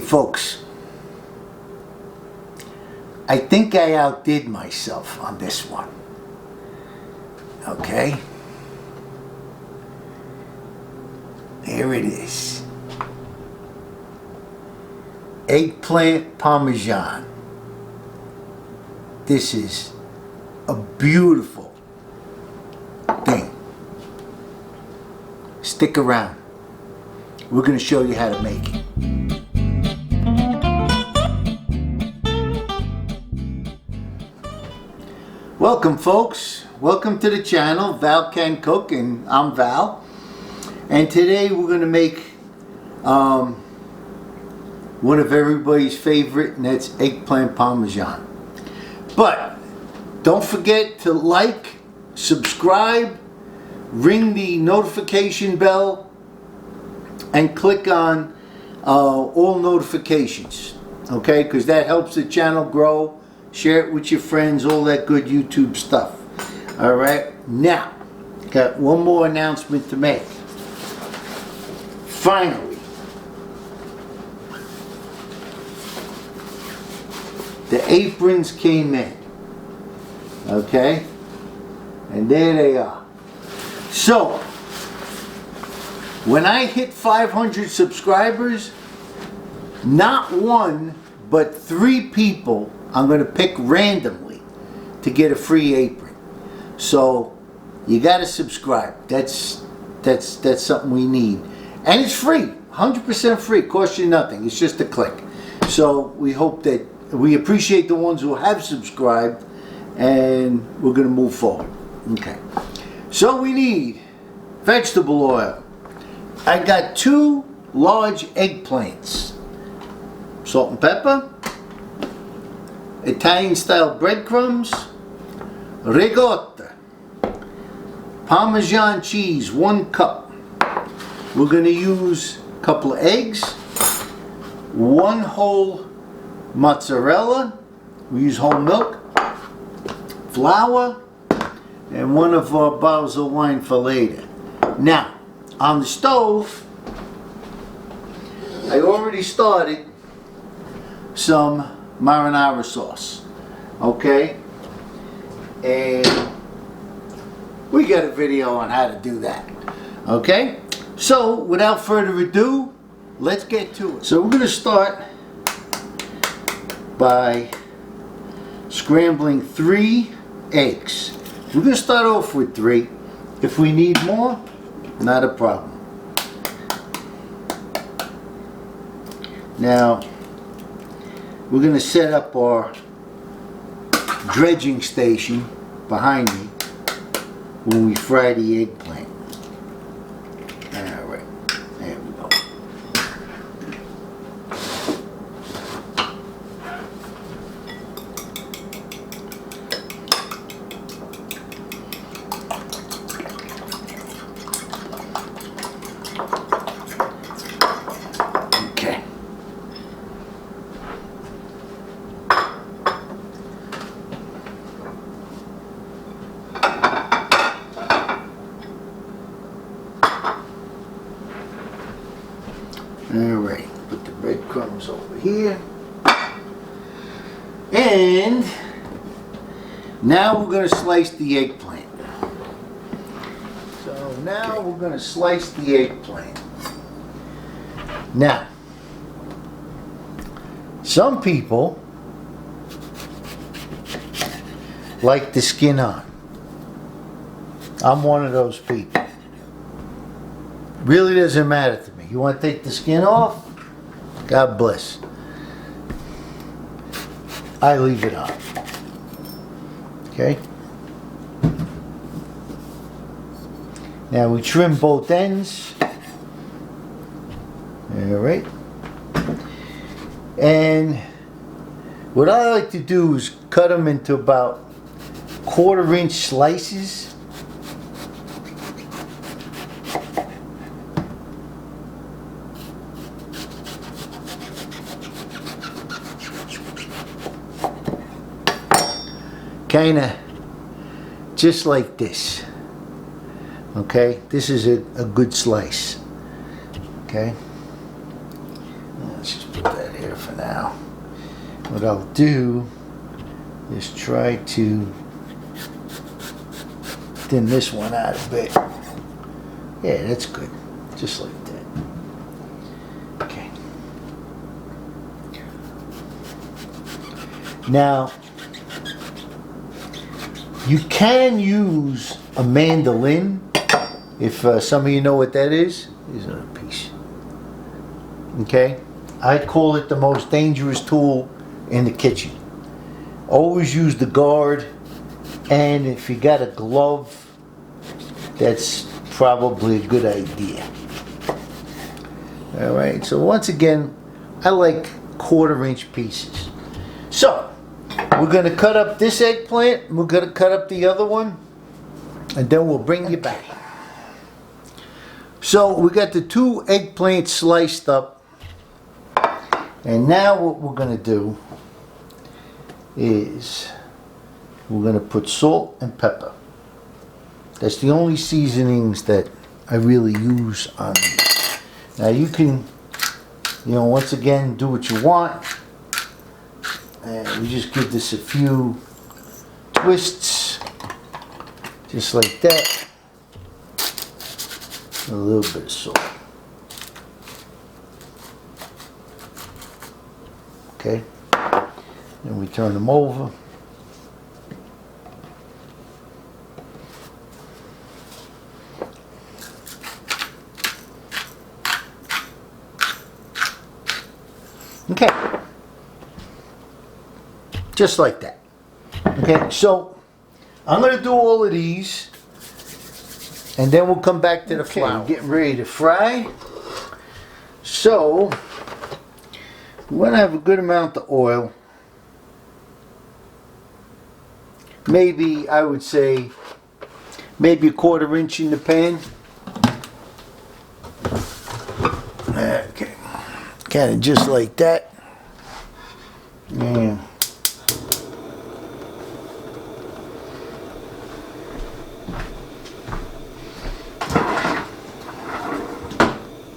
folks, I think I outdid myself on this one. Okay? Here it is. Eggplant Parmesan. This is a beautiful thing. Stick around. We're going to show you how to make it. Welcome folks. Welcome to the channel, Val Can Cook, and I'm Val. And today we're going to make one of everybody's favorite, and that's eggplant parmesan. But don't forget to like, subscribe, ring the notification bell, and click on all notifications, okay? Because that helps the channel grow. Share it with your friends, all that good YouTube stuff. All right, now, got one more announcement to make. Finally, the aprons came in, okay? And there they are. So, when I hit 500 subscribers, not one, but 3 people I'm going to pick randomly to get a free apron. So you got to subscribe. That's something we need, and it's free, 100% free. Costs you nothing. It's just a click. So we hope that we appreciate the ones who have subscribed, and we're going to move forward. Okay. So we need vegetable oil. I got 2 large eggplants, salt and pepper, Italian style breadcrumbs, ricotta, Parmesan cheese, 1 cup. We're going to use a couple of eggs, 1 whole mozzarella, we use whole milk, flour, and 1 of our bottles of wine for later. Now, on the stove, I already started some marinara sauce, okay? And we got a video on how to do that, okay? So without further ado, let's get to it. So we're going to start by scrambling 3 eggs. We're going to start off with 3. If we need more, not a problem. Now we're going to set up our dredging station behind me when we fry the eggplant. Alright, there we go. Okay. Alright, put the breadcrumbs over here. And now we're going to slice the eggplant. So now we're going to slice the eggplant. Now, some people like the skin on. I'm one of those people. Really doesn't matter to me. You want to take the skin off? God bless. I leave it on. Okay? Now we trim both ends. Alright. And what I like to do is cut them into about 1/4 inch slices. Kind of just like this. Okay, this is a good slice. Okay, let's just put that here for now. What I'll do is try to thin this one out a bit. Yeah, that's good. Just like that. Okay. Now, you can use a mandolin, if some of you know what that is. Here's another piece. Okay? I call it the most dangerous tool in the kitchen. Always use the guard, and if you got a glove, that's probably a good idea. Alright, so once again, I like 1/4-inch pieces. So, we're going to cut up this eggplant, we're going to cut up the other one, and then we'll bring you back. So, we got the 2 eggplants sliced up, and now what we're going to do is we're going to put salt and pepper. That's the only seasonings that I really use on these. Now you can, once again, do what you want. And we just give this a few twists, just like that. A little bit of salt. Okay. Then we turn them over. Okay, just like that. Okay, so I'm going to do all of these, and then we'll come back to the flour. We're getting ready to fry. So we want to have a good amount of oil. Maybe, I would say, maybe 1/4 inch in the pan. Okay. Kind of just like that. Yeah.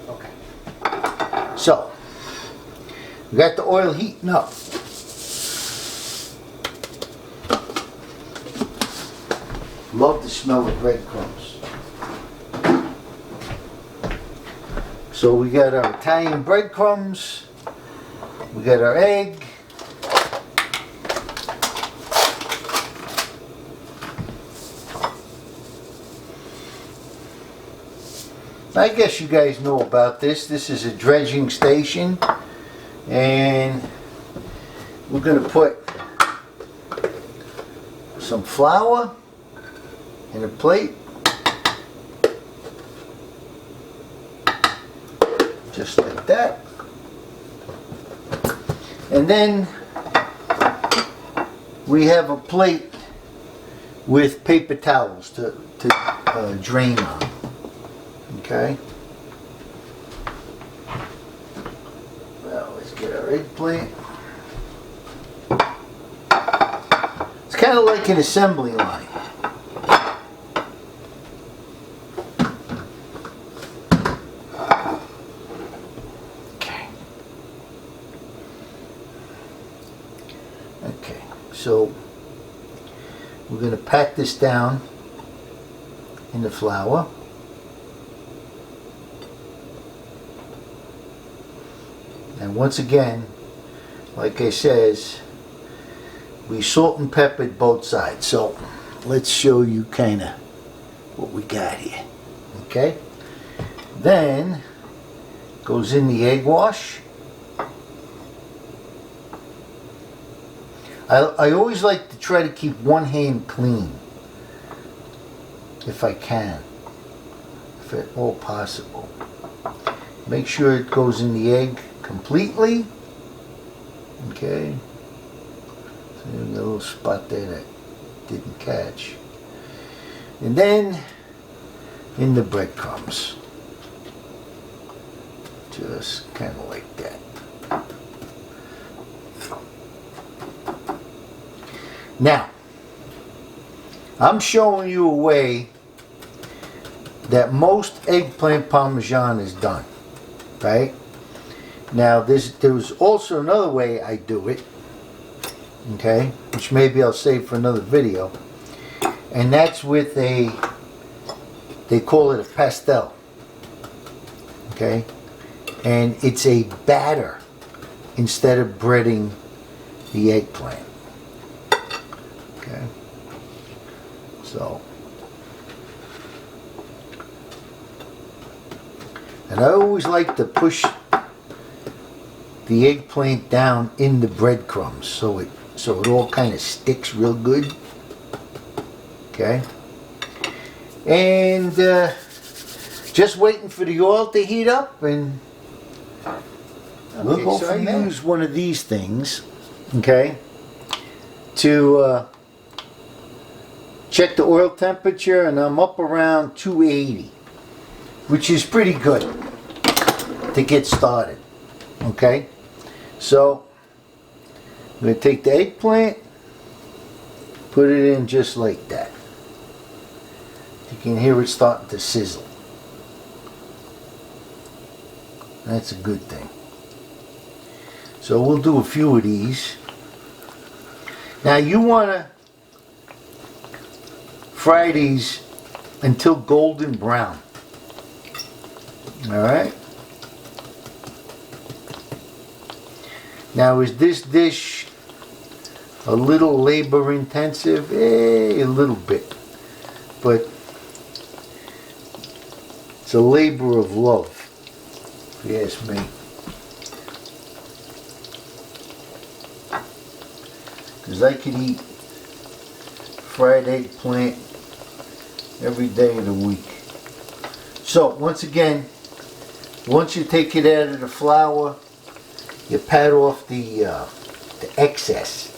Okay. So, we got the oil heating up. Love the smell of breadcrumbs. So we got our Italian breadcrumbs, we got our egg, I guess you guys know about this. This is a dredging station, and we're going to put some flour in a plate. Just like that. And then we have a plate with paper towels to drain on. Okay. Well, let's get our eggplant. It's kind of like an assembly line. Okay, so we're going to pat this down in the flour. And once again, like I says, we salt and peppered both sides. So let's show you kind of what we got here. Okay, then goes in the egg wash. I always like to try to keep one hand clean, if I can, if at all possible. Make sure it goes in the egg completely. Okay. So there's a little spot there that didn't catch. And then in the breadcrumbs. Just kind of like that. Now, I'm showing you a way that most eggplant parmesan is done, right? Now there was also another way I do it, okay, which maybe I'll save for another video, and that's with they call it a pastel, okay, and it's a batter instead of breading the eggplant, okay, so, and I always like to push the eggplant down in the breadcrumbs so it all kind of sticks real good. Okay, and just waiting for the oil to heat up, and we'll go from there. I use one of these things, okay, to check the oil temperature, and I'm up around 280, which is pretty good to get started. Okay, so I'm going to take the eggplant, put it in just like that. You can hear it starting to sizzle. That's a good thing. So we'll do a few of these. Now you want to fry these until golden brown. Alright? Now, is this dish a little labor intensive? A little bit. But it's a labor of love, if you ask me. Because I could eat fried eggplant every day of the week. So, once again, once you take it out of the flour, you pat off the excess.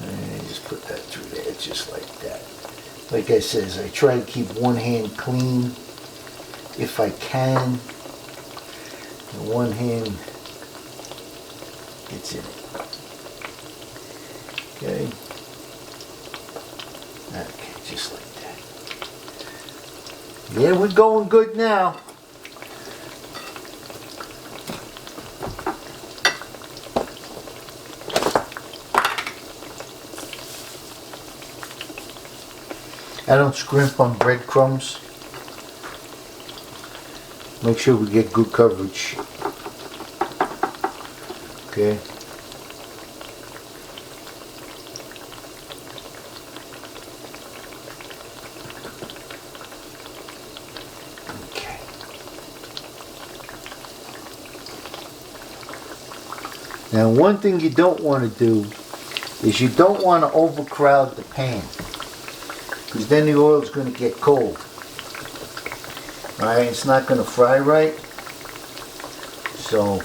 And just put that through there, just like that. Like I says, I try to keep one hand clean if I can. And one hand gets in it. Okay. Okay, just like that. Yeah, we're going good now. I don't scrimp on breadcrumbs. Make sure we get good coverage. Okay. Okay. Now, one thing you don't want to do is you don't want to overcrowd the pan, because then the oil is going to get cold. Alright, it's not going to fry right. So,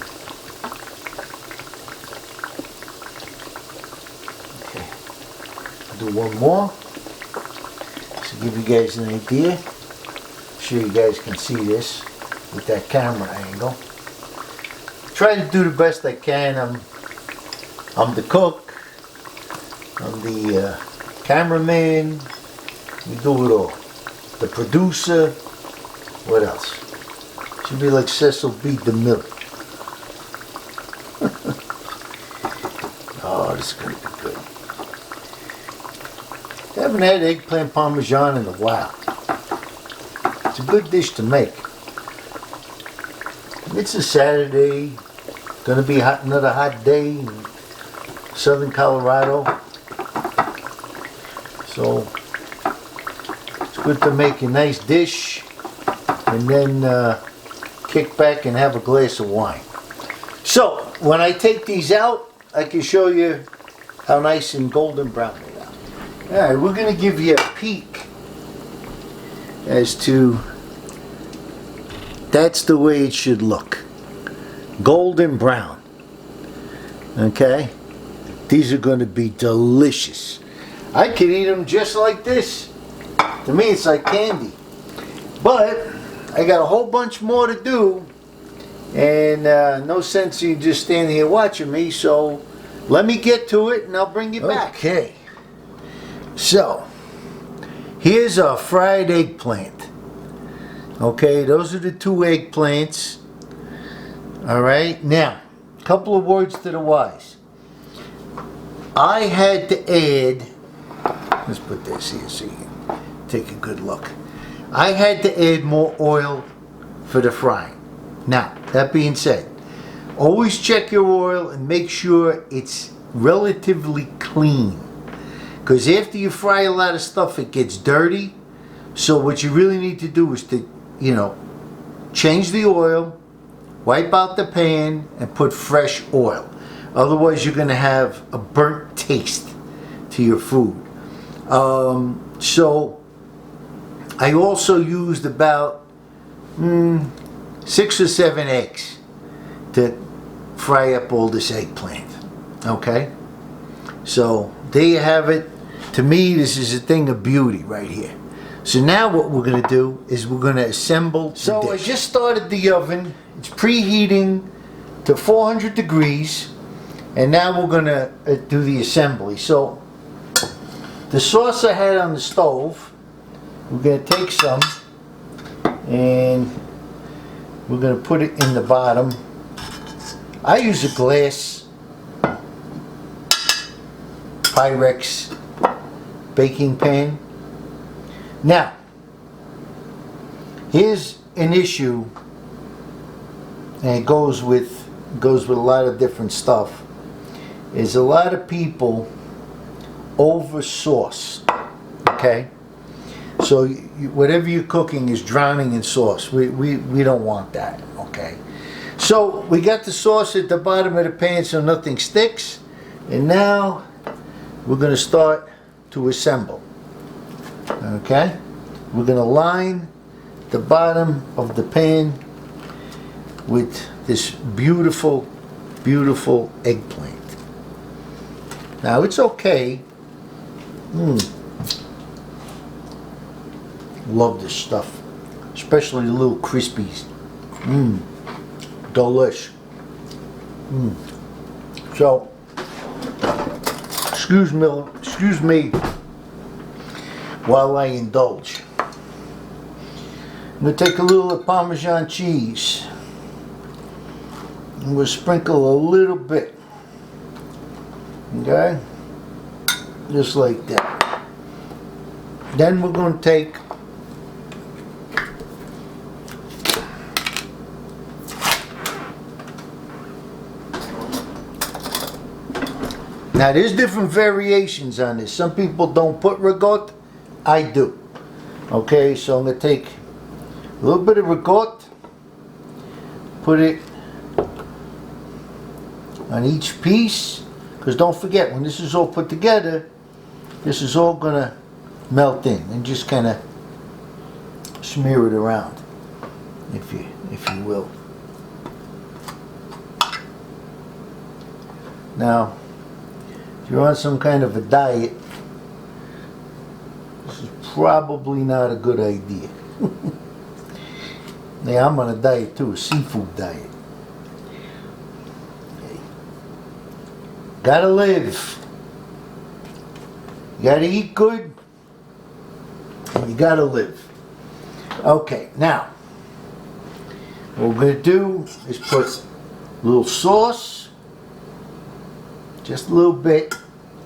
okay, I'll do one more to give you guys an idea. I'm sure you guys can see this with that camera angle. Try to do the best I can. I'm the cook. I'm the cameraman. We do it all. The producer. What else? Should be like Cecil B. DeMille. Oh, this is going to be good. I haven't had eggplant parmesan in a while. It's a good dish to make. It's a Saturday. Going to be another hot day in southern Colorado. So, it's good to make a nice dish and then kick back and have a glass of wine. So, when I take these out, I can show you how nice and golden brown they are. Alright, we're going to give you a peek as to, that's the way it should look. Golden brown. Okay? These are going to be delicious. I could eat them just like this. To me, it's like candy. But I got a whole bunch more to do, and no sense in you just standing here watching me, so let me get to it and I'll bring you back. Okay, so here's our fried eggplant. Okay, those are the two eggplants. All right, now, a couple of words to the wise. I had to add, let's put this here so you can take a good look. I had to add more oil for the frying. Now, that being said, always check your oil and make sure it's relatively clean. Because after you fry a lot of stuff, it gets dirty. So what you really need to do is to, change the oil, wipe out the pan, and put fresh oil. Otherwise, you're going to have a burnt taste to your food. So I also used about 6 or 7 eggs to fry up all this eggplant. Okay? So there you have it. To me, this is a thing of beauty right here. So now what we're going to do is we're going to assemble the dish. I just started the oven. It's preheating to 400 degrees. And now we're going to do the assembly. So the sauce I had on the stove, we're going to take some and we're going to put it in the bottom. I use a glass Pyrex baking pan. Now, here's an issue, and it goes with a lot of different stuff. Is a lot of people over sauce. Okay, so whatever you're cooking is drowning in sauce. We don't want that. Okay, so we got the sauce at the bottom of the pan so nothing sticks, and now we're going to start to assemble. Okay, we're going to line the bottom of the pan with this beautiful, beautiful eggplant. Now it's okay. Love this stuff, especially the little crispies. Delish. So, excuse me while I indulge. I'm going to take a little of Parmesan cheese and we'll sprinkle a little bit. Okay? Just like that. Then we're going to take now there's different variations on this. Some people don't put ricotta. I do. Okay, so I'm going to take a little bit of ricotta, put it on each piece, because don't forget, when this is all put together, this is all going to melt in, and just kind of smear it around, if you will. Now, if you're on some kind of a diet, this is probably not a good idea. Yeah, I'm on a diet too, a seafood diet. Okay. Gotta live. You gotta eat good. And you gotta live. Okay, now, what we're gonna do is put a little sauce. Just a little bit.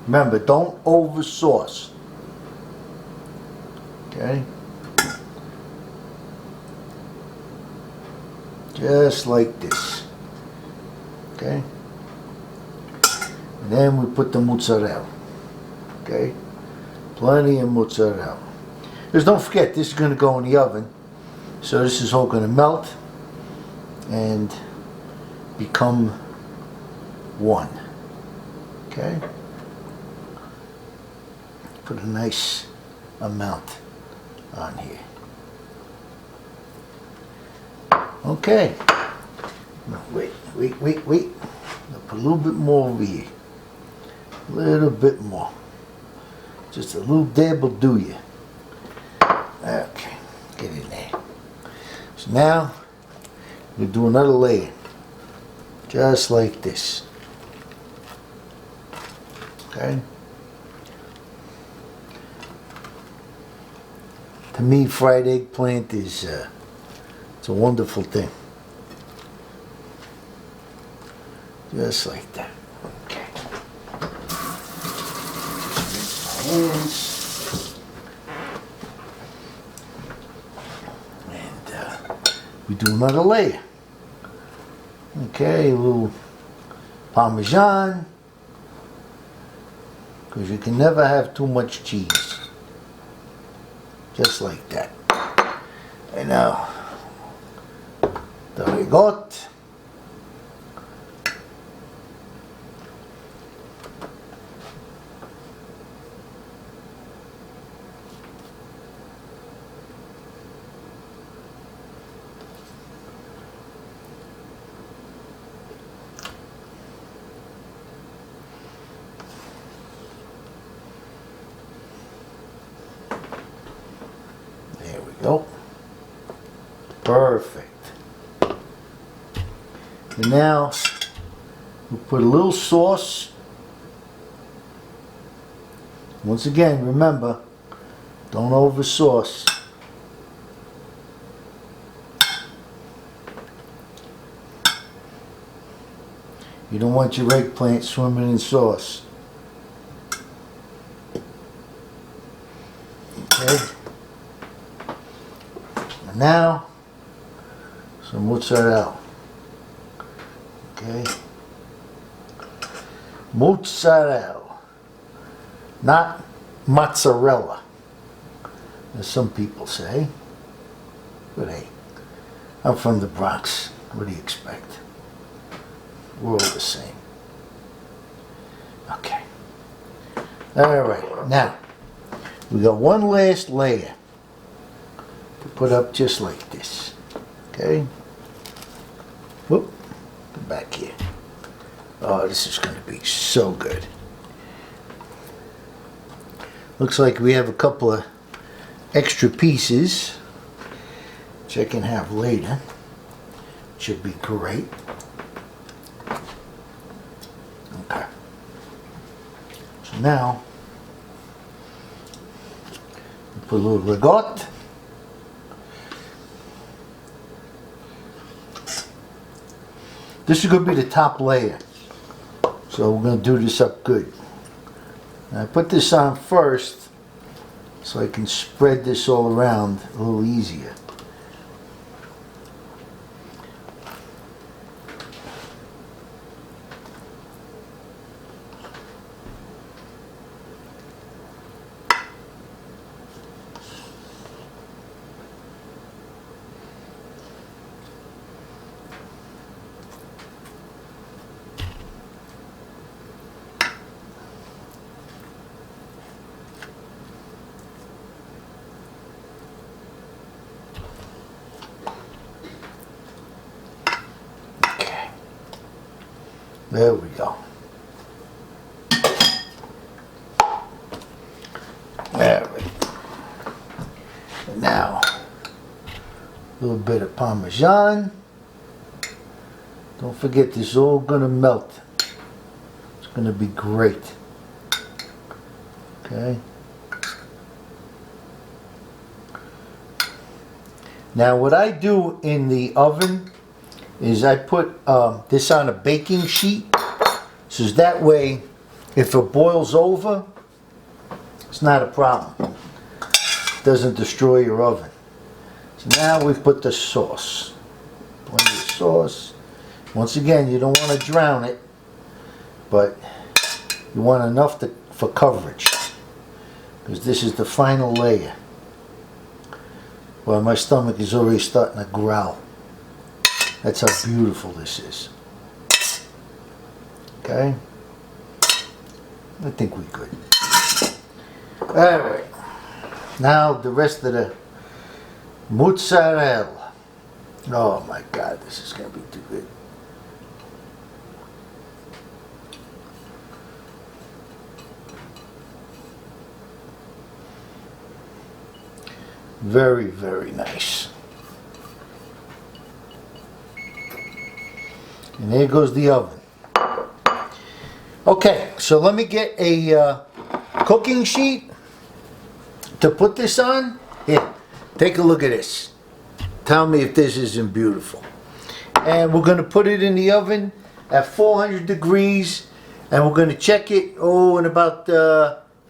Remember, don't over sauce. Okay? Just like this. Okay? And then we put the mozzarella. Okay? Plenty of mozzarella. Just don't forget, this is going to go in the oven. So this is all going to melt and become one. Okay? Put a nice amount on here. Okay. No, wait. I'll put a little bit more over here. A little bit more. Just a little dab will do you. Okay. Get in there. So now, we'll do another layer. Just like this. Okay? To me, fried eggplant is it's a wonderful thing. Just like that. Okay. Hands. And we do another layer. Okay, a little Parmesan. Because you can never have too much cheese. Just like that. And now, the Ricotta. There we go. Perfect. And now we put a little sauce. Once again, remember, don't over sauce. You don't want your eggplant swimming in sauce. Okay. And now, some mozzarella. Okay. Mozzarella. Not mozzarella, as some people say. But hey, I'm from the Bronx. What do you expect? We're all the same. Okay. Alright, now, we got one last layer to put up just like this. Okay? Whoop. Put back here. Oh, this is going to be so good. Looks like we have a couple of extra pieces, which I can have later. Should be great. Okay. So now, we put a little ricotta. This is going to be the top layer. So we're going to do this up good. Now I put this on first so I can spread this all around a little easier. There we go. There we go. And now, a little bit of Parmesan. Don't forget, this is all going to melt. It's going to be great. Okay. Now, what I do in the oven is I put this on a baking sheet, so that way if it boils over, it's not a problem. It doesn't destroy your oven. So now we put the sauce. Plenty of sauce. Once again, you don't want to drown it, but you want enough for coverage, because this is the final layer. Well, my stomach is already starting to growl. That's how beautiful this is. Okay? I think we could. Alright. Now the rest of the mozzarella. Oh my God, this is going to be too good. Very, very nice. And there goes the oven. Okay, so let me get a cooking sheet to put this on. Here, take a look at this. Tell me if this isn't beautiful. And we're going to put it in the oven at 400 degrees, and we're going to check it in about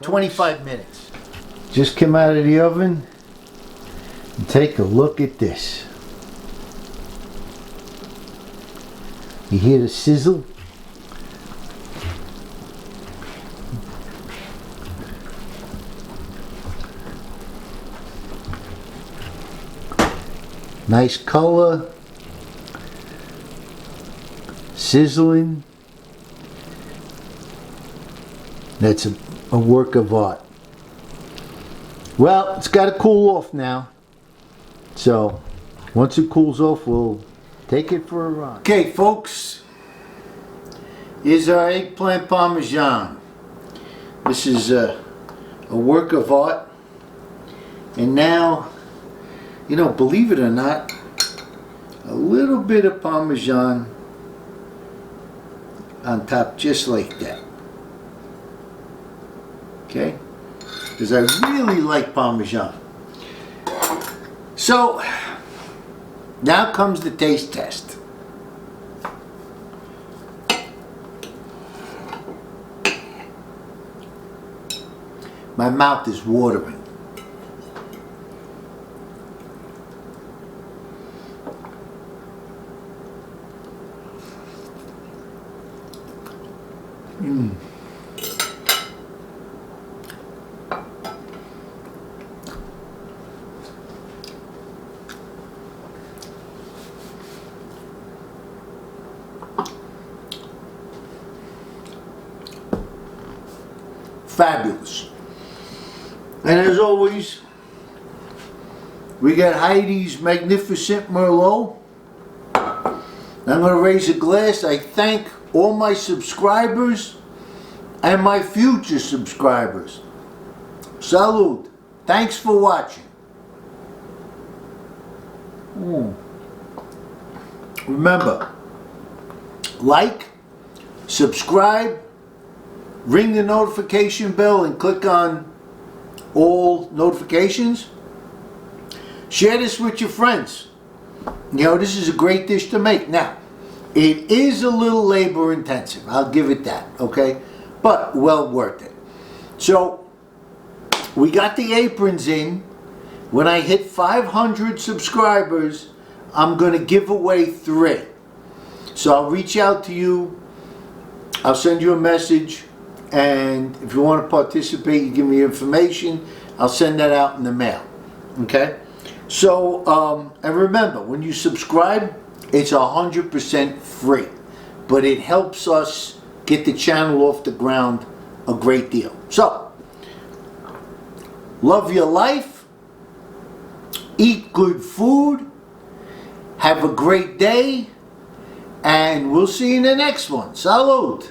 25 minutes. Just came out of the oven, and take a look at this. You hear the sizzle? Nice color, sizzling. That's a work of art. Well, it's got to cool off now. So, once it cools off, we'll take it for a ride. Okay, folks. Here's our eggplant parmesan. This is a work of art. And now, you know, believe it or not, a little bit of Parmesan on top, just like that. Okay? Because I really like Parmesan. So, now comes the taste test. My mouth is watering. Fabulous. And as always, we got Heidi's Magnificent Merlot. I'm going to raise a glass. I thank all my subscribers and my future subscribers. Salud. Thanks for watching. Remember, like, subscribe, ring the notification bell and click on all notifications. Share this with your friends. You know, this is a great dish to make. Now, it is a little labor intensive. I'll give it that, okay? But well worth it. So, we got the aprons in. When I hit 500 subscribers, I'm going to give away 3. So I'll reach out to you. I'll send you a message. And if you want to participate, you give me information. I'll send that out in the mail. Okay? So, and remember, when you subscribe, it's 100% free. But it helps us get the channel off the ground a great deal. So, love your life. Eat good food. Have a great day. And we'll see you in the next one. Salud.